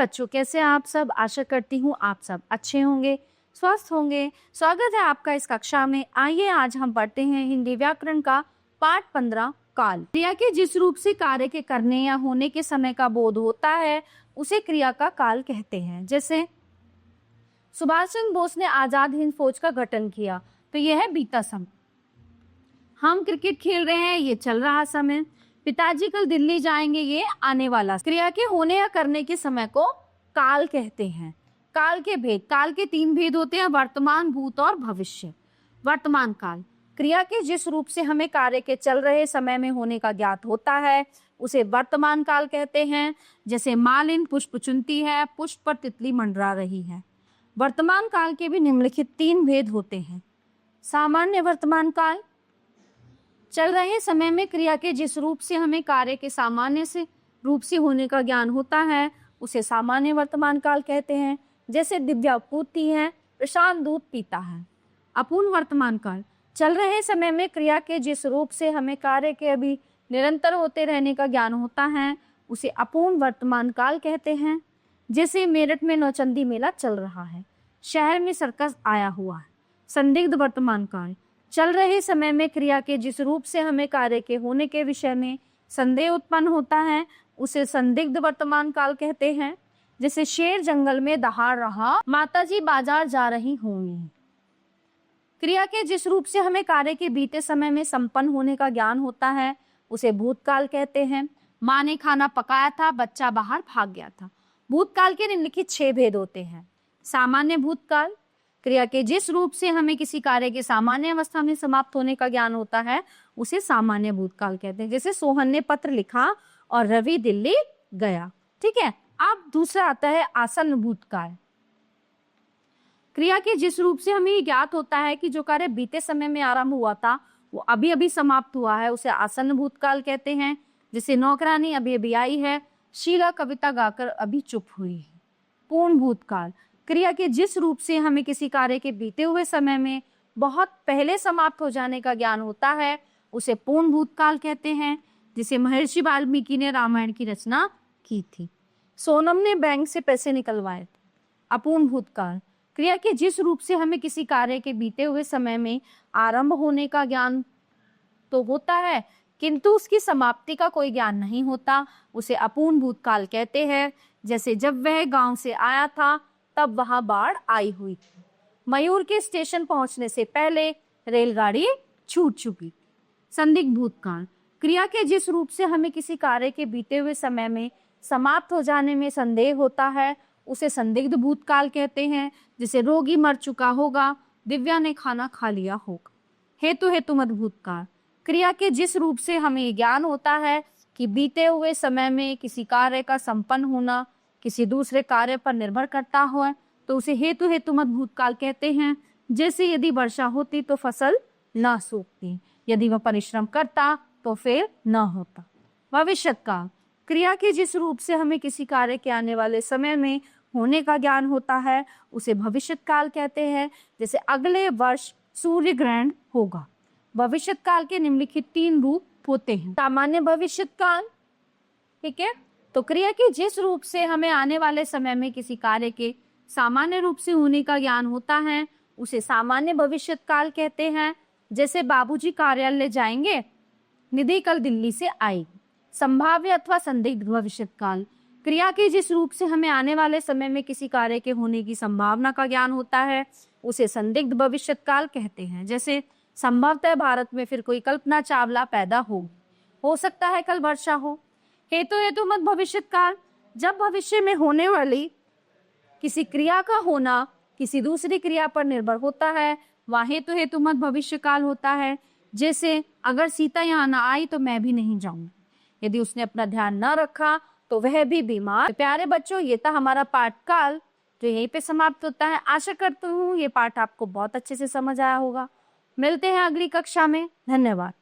बच्चों, कैसे हैं आप सब। आशा करती हूँ आप सब अच्छे होंगे, स्वस्थ होंगे। स्वागत है आपका इस कक्षा में। आइए आज हम पढ़ते हैं हिंदी व्याकरण का पाठ 15 काल। क्रिया के जिस रूप से कार्य के करने या होने के समय का बोध होता है उसे क्रिया का काल कहते हैं। जैसे सुभाष चंद्र बोस ने आजाद हिंद फौज का गठन किया, तो यह है बीता समय। हम क्रिकेट खेल रहे हैं, ये चल रहा समय। पिताजी कल दिल्ली जाएंगे, ये आने वाला। क्रिया के होने या करने के समय को काल कहते हैं। काल के भेद, काल के 3 भेद होते हैं, वर्तमान, भूत और भविष्य। वर्तमान काल, क्रिया के जिस रूप से हमें कार्य के चल रहे समय में होने का ज्ञात होता है उसे वर्तमान काल कहते हैं। जैसे मालिन पुष्प चुनती है, पुष्प पर तितली मंडरा रही है। वर्तमान काल के भी निम्नलिखित 3 भेद होते हैं। सामान्य वर्तमान काल, चल रहे समय में क्रिया के जिस रूप से हमें कार्य के सामान्य से रूप से होने का ज्ञान होता है उसे सामान्य वर्तमान काल कहते हैं। जैसे दिव्या पूछती है, प्रशांत दूध पीता है। अपूर्ण वर्तमान काल, चल रहे समय में क्रिया के जिस रूप से हमें कार्य के अभी निरंतर होते रहने का ज्ञान होता है उसे अपूर्ण वर्तमान काल कहते हैं। जैसे मेरठ में नौचंदी मेला चल रहा है, शहर में सर्कस आया हुआ है। संदिग्ध वर्तमान काल, चल रहे समय में क्रिया के जिस रूप से हमें कार्य के होने के विषय में संदेह उत्पन्न होता है उसे संदिग्ध वर्तमान काल कहते हैं। जैसे शेर जंगल में दहाड़ रहा, माताजी बाजार जा रही होंगी। क्रिया के जिस रूप से हमें कार्य के बीते समय में संपन्न होने का ज्ञान होता है उसे भूतकाल कहते हैं। माँ ने खाना पकाया था, बच्चा बाहर भाग गया था। भूतकाल के निम्नलिखित 6 भेद होते हैं। सामान्य भूतकाल, क्रिया के जिस रूप से हमें किसी कार्य के सामान्य अवस्था में समाप्त होने का ज्ञान होता है उसे सामान्य भूतकाल कहते हैं। जैसे सोहन ने पत्र लिखा और रवि दिल्ली गया। ठीक है। अब दूसरा आता है आसन्न भूतकाल। क्रिया के जिस रूप से हमें ज्ञात होता है कि जो कार्य बीते समय में आरंभ हुआ था वो अभी अभी समाप्त हुआ है उसे आसन्न भूतकाल कहते हैं। जैसे नौकरानी अभी अभी आई है, शीला कविता गाकर अभी चुप हुई है। पूर्ण भूतकाल, क्रिया के जिस रूप से हमें किसी कार्य के बीते हुए समय में बहुत पहले समाप्त हो जाने का ज्ञान होता है उसे पूर्ण भूतकाल कहते हैं। जिसे महर्षि वाल्मीकि ने रामायण की रचना की थी। सोनम ने बैंक से पैसे निकलवाए थे। अपूर्ण भूतकाल, क्रिया के जिस रूप से हमें किसी कार्य के बीते हुए समय में आरंभ होने का ज्ञान तो होता है किंतु उसकी समाप्ति का कोई ज्ञान नहीं होता उसे अपूर्ण भूतकाल कहते हैं। जैसे जब वह गांव से आया था तब वहां बाढ़ आई हुई थी। मयूर के स्टेशन पहुंचने से पहले रेलगाड़ी छूट चुकी। संदिग्ध भूतकाल, क्रिया के जिस रूप से हमें किसी कार्य के बीते हुए समय में समाप्त हो जाने में संदेह होता है उसे संदिग्ध भूतकाल कहते हैं। जैसे रोगी मर चुका होगा, दिव्या ने खाना खा लिया होगा। हेतुमत भूतकाल, क्रिया के जिस रूप से हमें ज्ञान होता है कि बीते हुए समय में किसी कार्य का संपन्न होना किसी दूसरे कार्य पर निर्भर करता हो तो उसे हेतुमत भूतकाल कहते हैं। जैसे यदि वर्षा होती तो फसल न सूखती, यदि वह परिश्रम करता तो फिर न होता। भविष्यत काल, क्रिया के जिस रूप से हमें किसी कार्य के आने वाले समय में होने का ज्ञान होता है उसे भविष्यत काल कहते हैं। जैसे अगले वर्ष सूर्य ग्रहण होगा। भविष्यत काल के निम्नलिखित 3 रूप होते हैं। सामान्य भविष्यत काल, ठीक है, तो क्रिया के जिस रूप से हमें आने वाले समय में किसी कार्य के सामान्य रूप से होने का ज्ञान होता है उसे सामान्य भविष्यत काल कहते हैं। जैसे बाबूजी कार्यालय जाएंगे, निधि कल दिल्ली से आएगी। संभाव्य अथवा संदिग्ध भविष्यत काल, क्रिया के जिस रूप से हमें आने वाले समय में किसी कार्य के होने की संभावना का ज्ञान होता है उसे संदिग्ध भविष्यत काल कहते हैं। जैसे संभवतः भारत में फिर कोई कल्पना चावला पैदा हो सकता है कल वर्षा हो। हेतुमत भविष्यत काल, जब भविष्य में होने वाली किसी क्रिया का होना किसी दूसरी क्रिया पर निर्भर होता है वह हेतुमत भविष्य काल होता है। जैसे अगर सीता यहाँ न आई तो मैं भी नहीं जाऊंगी, यदि उसने अपना ध्यान न रखा तो वह भी बीमार। प्यारे बच्चों, ये था हमारा पाठ काल जो यहीं पे समाप्त होता है। आशा करती हूँ ये पाठ आपको बहुत अच्छे से समझ आया होगा। मिलते हैं अगली कक्षा में। धन्यवाद।